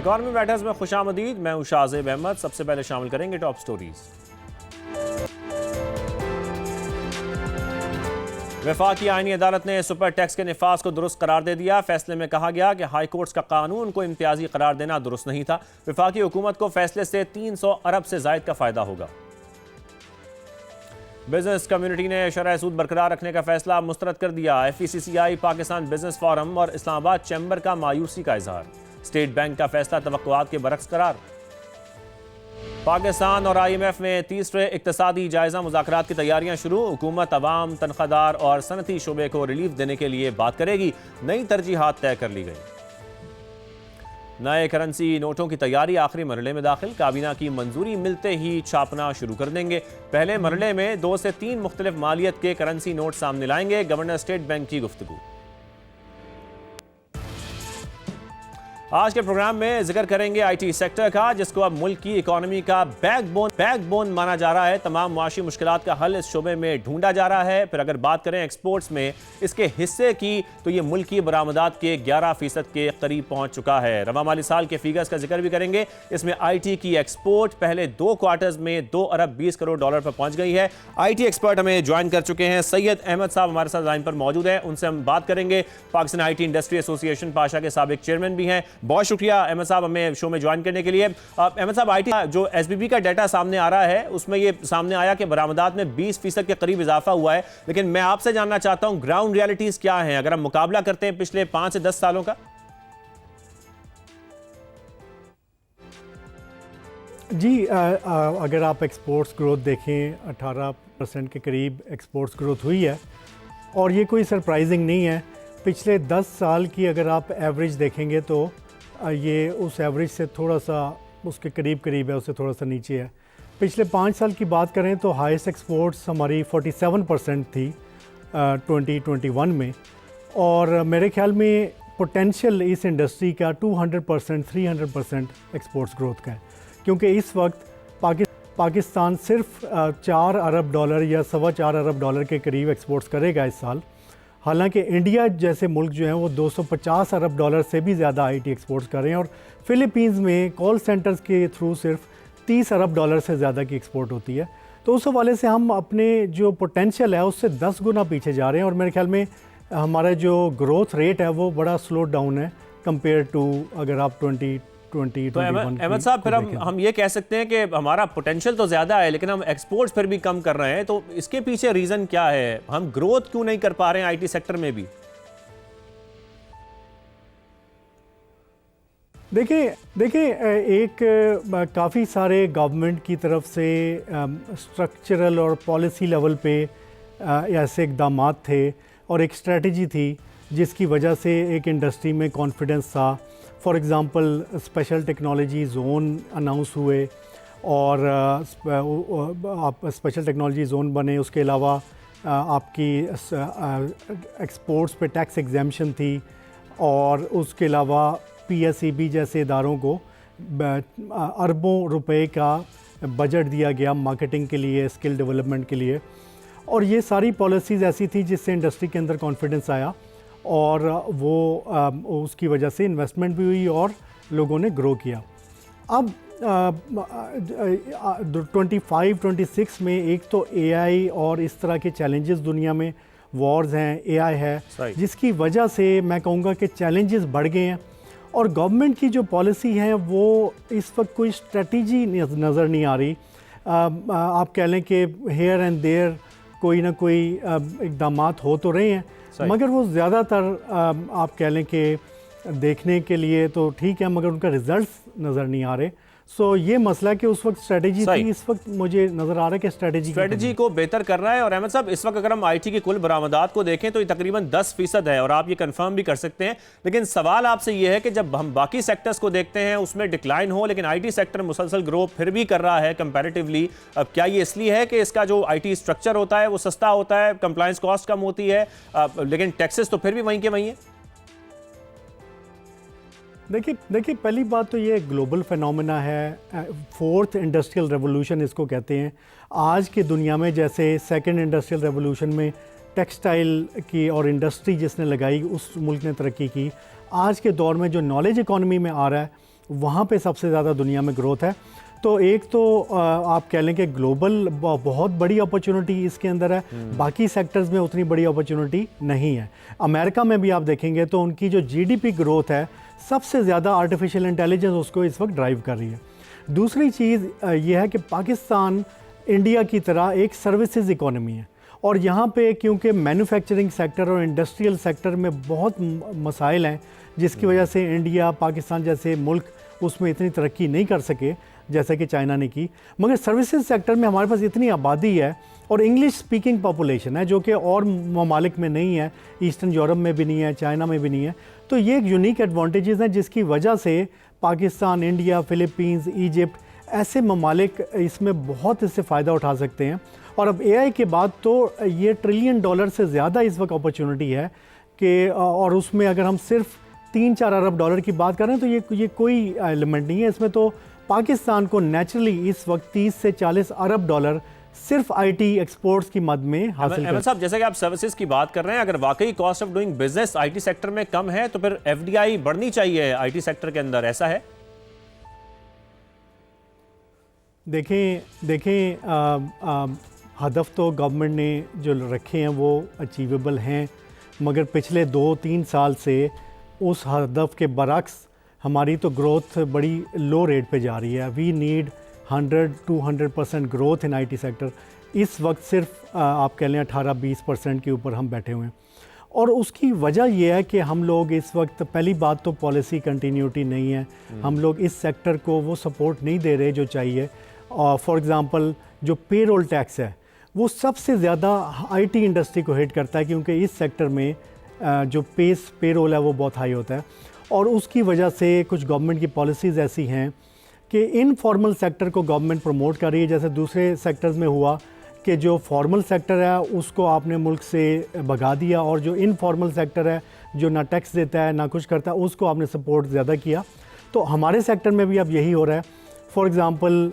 Economy matters में खुशामदीद। मैं हूं शाहज़ेब अहमद। सबसे पहले शामिल करेंगे टॉप स्टोरीज। वफाकी आईनी अदालत ने सुपर टैक्स के निफाज को दुरुस्त करार दे दिया। फैसले में कहा गया कि हाई कोर्ट्स का कानून को इम्तियाजी करार देना दुरुस्त नहीं था। वफाकी हुकूमत को फैसले से 300 अरब से जायद का फायदा होगा। बिजनेस कम्युनिटी ने शरह सूद बरकरार रखने का फैसला मुस्तरद कर दिया। FECCI, पाकिस्तान बिजनेस फोरम और इस्लामाबाद चैम्बर का मायूसी का इजहार। स्टेट बैंक का फैसला तवक्कुआत के बरक्स करार। पाकिस्तान और IMF में तीसरे इक्तसादी जायजा मुज़ाकरात की तैयारियां शुरू। हुकूमत अवाम, तनख्वाहदार और सनती शोबे को रिलीफ देने के लिए बात करेगी। नई तरजीहात तय कर ली गई। नए करेंसी नोटों की तैयारी आखिरी मरहले में दाखिल। काबीना की मंजूरी मिलते ही छापना शुरू कर देंगे। पहले मरहले में 2 से 3 मुख्तलिफ मालियत के करेंसी नोट सामने लाएंगे। गवर्नर स्टेट बैंक की गुफ्तगू। आज के प्रोग्राम में जिक्र करेंगे IT सेक्टर का, जिसको अब मुल्क की इकोनॉमी का बैकबोन माना जा रहा है। तमाम मुआशी मुश्किलात का हल इस शोबे में ढूंढा जा रहा है। फिर अगर बात करें एक्सपोर्ट्स में इसके हिस्से की, तो ये मुल्क की बरामदात के 11% के करीब पहुंच चुका है। रवा माली साल के फिगर्स का जिक्र भी करेंगे। इसमें IT की एक्सपोर्ट पहले 2 क्वार्टर्स में 2 अरब 20 करोड़ डॉलर पर पहुंच गई है। IT एक्सपर्ट हमें ज्वाइन कर चुके हैं। सैयद अहमद साहब हमारे साथ लाइन पर मौजूद हैं। उनसे हम बात करेंगे। Pakistan IT industry association Pasha के साबिक चेयरमैन भी हैं। बहुत शुक्रिया अहमद साहब हमें शो में ज्वाइन करने के लिए। अहमद साहब, IT जो SBB का डाटा सामने आ रहा है उसमें ये सामने आया कि बरामदात में 20% के करीब इजाफा हुआ है। लेकिन मैं आपसे जानना चाहता हूं ग्राउंड रियलिटीज क्या हैं अगर हम मुकाबला करते हैं पिछले 5 से 10 सालों का। जी, अगर आप एक्सपोर्ट्स ग्रोथ देखें 18% के करीब एक्सपोर्ट्स ग्रोथ हुई है और ये कोई सरप्राइजिंग नहीं है। पिछले 10 साल की अगर आप एवरेज देखेंगे तो ये उस एवरेज से थोड़ा सा उसके करीब है, उससे थोड़ा सा नीचे है। पिछले 5 साल की बात करें तो हाईएस्ट एक्सपोर्ट्स हमारी 47% थी 2021 में, और मेरे ख्याल में पोटेंशियल इस इंडस्ट्री का 200%, 300% एक्सपोर्ट्स ग्रोथ का है, क्योंकि इस वक्त पाकिस्तान सिर्फ 4 अरब डॉलर या 4.25 अरब डॉलर के करीब एक्सपोर्ट्स करेगा इस साल। हालांकि इंडिया जैसे मुल्क जो हैं वो 250 अरब डॉलर से भी ज़्यादा IT एक्सपोर्ट्स कर रहे हैं, और फ़िलीपींस में कॉल सेंटर्स के थ्रू सिर्फ 30 अरब डॉलर से ज़्यादा की एक्सपोर्ट होती है। तो उस हवाले से हम अपने जो पोटेंशियल है उससे 10 गुना पीछे जा रहे हैं, और मेरे ख्याल में हमारा जो ग्रोथ रेट है वो बड़ा स्लो डाउन है कंपेयर टू अगर आप 2021 तो अहमद साहब, फिर हम ये कह सकते हैं कि हमारा पोटेंशियल तो ज़्यादा है लेकिन हम एक्सपोर्ट्स फिर भी कम कर रहे हैं। तो इसके पीछे रीज़न क्या है? हम ग्रोथ क्यों नहीं कर पा रहे हैं IT सेक्टर में भी? देखिए एक काफ़ी सारे गवर्नमेंट की तरफ से स्ट्रक्चरल और पॉलिसी लेवल पे ऐसे इक़दाम थे और एक स्ट्रेटजी थी जिसकी वजह से एक इंडस्ट्री में कॉन्फिडेंस था। For example special technology zone announce हुए और आप स्पेशल टेक्नोलॉजी जोन बने। उसके अलावा आपकी एक्सपोर्ट्स पे टैक्स एग्जेम्पशन थी, और उसके अलावा PSEB जैसे इदारों को अरबों रुपए का बजट दिया गया मार्केटिंग के लिए, स्किल डेवलपमेंट के लिए, और ये सारी पॉलिसीज़ ऐसी थी जिससे इंडस्ट्री के अंदर कॉन्फिडेंस आया और वो उसकी वजह से इन्वेस्टमेंट भी हुई और लोगों ने ग्रो किया। अब 25-26 में एक तो AI और इस तरह के चैलेंजेस दुनिया में, वॉर्स हैं, AI है, जिसकी वजह से मैं कहूँगा कि चैलेंजेस बढ़ गए हैं, और गवर्नमेंट की जो पॉलिसी है वो इस वक्त कोई स्ट्रेटजी नज़र नहीं आ रही। आप कह लें कि हेयर एंड देयर कोई ना कोई इक़दाम हो तो रहे हैं, मगर वो ज़्यादातर आप कह लें कि देखने के लिए तो ठीक है, मगर उनका रिजल्ट्स नज़र नहीं आ रहे। सो ये मसला कि उस वक्त स्ट्रेटजी थी, इस वक्त मुझे नज़र आ रहा है कि स्ट्रेटजी को बेहतर कर रहा है। और अहमद साहब, इस वक्त अगर हम IT की कुल बरामदात को देखें तो ये तकरीबन 10% है, और आप ये कंफर्म भी कर सकते हैं। लेकिन सवाल आपसे ये है कि जब हम बाकी सेक्टर्स को देखते हैं उसमें डिक्लाइन हो, लेकिन IT सेक्टर मुसलसल ग्रो फिर भी कर रहा है कंपैरेटिवली। अब क्या ये इसलिए है कि इसका जो IT स्ट्रक्चर होता है वो सस्ता होता है, कंप्लायंस कॉस्ट कम होती है, लेकिन टैक्सेस तो फिर भी वहीं के वहीं है? देखिए पहली बात तो ये ग्लोबल फिनोमेना है। 4th इंडस्ट्रियल रेवोल्यूशन इसको कहते हैं। आज की दुनिया में जैसे 2nd इंडस्ट्रियल रेवोल्यूशन में टेक्सटाइल की और इंडस्ट्री जिसने लगाई उस मुल्क ने तरक्की की, आज के दौर में जो नॉलेज इकॉनमी में आ रहा है वहाँ पे सबसे ज़्यादा दुनिया में ग्रोथ है। तो एक तो आप कह लें कि ग्लोबल बहुत बड़ी अपॉर्चुनिटी इसके अंदर है, बाकी सेक्टर्स में उतनी बड़ी अपॉर्चुनिटी नहीं है। अमेरिका में भी आप देखेंगे तो उनकी जो जीडीपी ग्रोथ है सबसे ज़्यादा आर्टिफिशियल इंटेलिजेंस उसको इस वक्त ड्राइव कर रही है। दूसरी चीज़ ये है कि पाकिस्तान इंडिया की तरह एक सर्विसेज इकोनॉमी है, और यहाँ पे क्योंकि मैन्युफैक्चरिंग सेक्टर और इंडस्ट्रियल सेक्टर में बहुत मसाइल हैं, जिसकी वजह से इंडिया, पाकिस्तान जैसे मुल्क उसमें इतनी तरक्की नहीं कर सके जैसे कि चाइना ने की। मगर सर्विसेज सेक्टर में हमारे पास इतनी आबादी है और इंग्लिश स्पीकिंग पॉपुलेशन है जो कि और ममालिक में नहीं है, ईस्टर्न यूरोप में भी नहीं है, चाइना में भी नहीं है। तो ये एक यूनिक एडवांटेजेस हैं जिसकी वजह से पाकिस्तान, इंडिया, फ़िलीपींस, इजिप्ट ऐसे ममालिक इसमें बहुत इससे फ़ायदा उठा सकते हैं। और अब एआई के बाद तो ये $1 ट्रिलियन से ज़्यादा इस वक्त अपॉर्चुनिटी है कि, और उसमें अगर हम सिर्फ 3-4 अरब डॉलर की बात करें तो ये कोई एलिमेंट नहीं है। इसमें तो पाकिस्तान को नेचुरली इस वक्त 30 से 40 अरब डॉलर सिर्फ आईटी एक्सपोर्ट्स की मद में हासिल अहमद साहब, जैसे कि आप सर्विसेज की बात कर रहे हैं, अगर वाकई cost of doing business IT sector में कम है तो फिर एफडीआई बढ़नी चाहिए आईटी सेक्टर के अंदर, ऐसा है? देखें हदफ तो गवर्नमेंट ने जो रखे हैं वो अचीवेबल हैं, मगर पिछले 2-3 साल से उस हदफ के बरक्स हमारी तो ग्रोथ बड़ी लो रेट पे जा रही है। We need 100-200% growth in IT sector. इस वक्त सिर्फ आप कह लें 18-20% के ऊपर हम बैठे हुए हैं, और उसकी वजह यह है कि हम लोग इस वक्त, पहली बात तो पॉलिसी कंटिन्यूटी नहीं है, हम लोग इस सेक्टर को वो सपोर्ट नहीं दे रहे जो चाहिए। फॉर एग्ज़ाम्पल जो पेरोल टैक्स है वो सबसे ज़्यादा आईटी इंडस्ट्री को हिट करता है, क्योंकि इस सेक्टर में जो पेरोल है वो बहुत हाई होता है, और उसकी वजह से कुछ गवर्नमेंट की पॉलिसीज़ ऐसी हैं कि इनफॉर्मल सेक्टर को गवर्नमेंट प्रमोट कर रही है। जैसे दूसरे सेक्टर्स में हुआ कि जो फॉर्मल सेक्टर है उसको आपने मुल्क से भगा दिया, और जो इनफॉर्मल सेक्टर है जो ना टैक्स देता है ना कुछ करता है उसको आपने सपोर्ट ज़्यादा किया। तो हमारे सेक्टर में भी अब यही हो रहा है। फॉर एग्ज़ाम्पल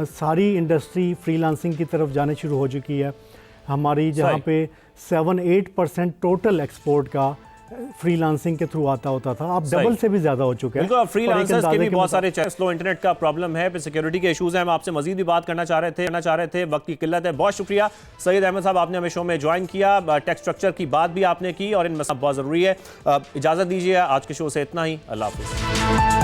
सारी इंडस्ट्री फ्रीलांसिंग की तरफ जाने शुरू हो चुकी है। हमारी जहाँ पे 7-8% टोटल एक्सपोर्ट का फ्रीलांसिंग के थ्रू आता होता था, अब डबल से भी ज़्यादा हो चुका है। बिल्कुल, फ्रीलांसर्स के भी बहुत सारे स्लो इंटरनेट का प्रॉब्लम है, सिक्योरिटी के इश्यूज हैं। हम आपसे मजीद भी बात करना चाह रहे थे, वक्त की किल्लत है। बहुत शुक्रिया सईद अहमद साहब, आपने हमें शो में ज्वाइन किया, टैक्स स्ट्रक्चर की बात भी आपने की और इन मसला बहुत ज़रूरी है। इजाज़त दीजिए, आज के शो से इतना ही। अल्लाह हाफ़िज़।